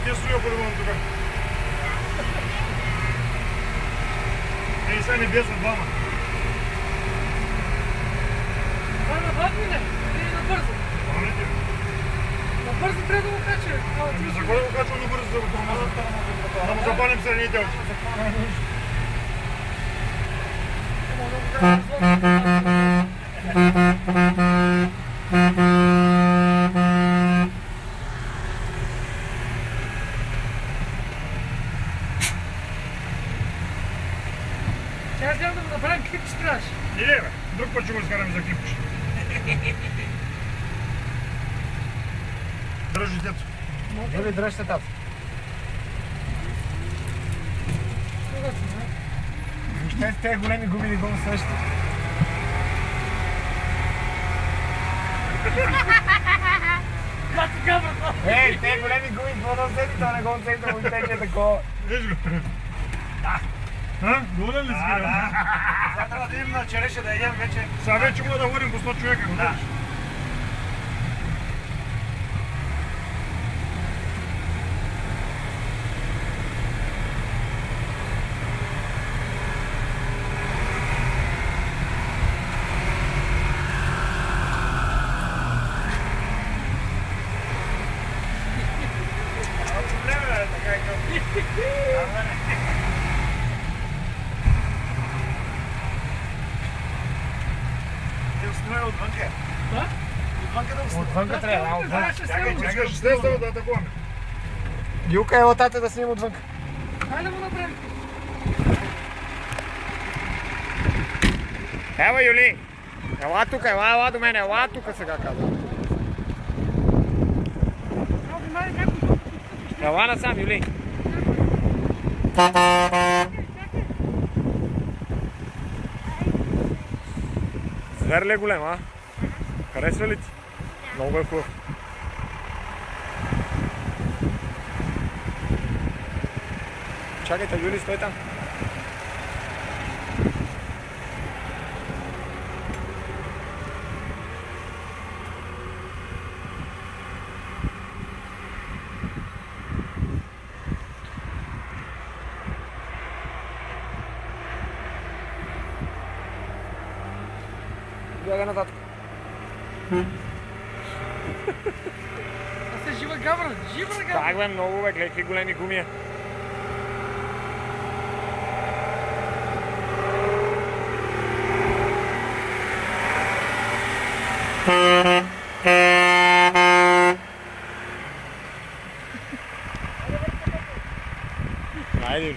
ти стоя по-любому тук. Ей, сега не бесат двама. Това е набавни ли? Или набързо? Памете. Набързо трябва да го кача. Ами за кой да го качвам набързо за това? Да му запалим се едни телки. Сега гледам да го направим клип, че трябваше. Не, бе. Друг път ще го изкараме за клипче. Дръжи, дето. Дали дръжте тато? Въобще с тези големи губи не го усеща. Мати габрата! Ей, тези големи губи, какво да усети, то не го усети, да му изтече такова. Виж го. Доволен ли си ги? Сега трябва да идем на череша да едем вече. Сега вече мога да водим по 100 човека. Да. Отвънка трябва, да, отвънка. Чакай, ще слеза да атакуваме. Юка е латата да снимам отвънка. Хайде го направим. Ева, Юли! Ела тук, ела до мен, ела тук сега казвам. Ела насам, Юли. Звер ли е голем, а? Харесва ли ти? Много е хубав. Чакайте, Юли, стой там. Бяга нататък. Аз е жива гавра, жива гавра. Так бе, много бе, гледай какви големи гуми е. Хайде.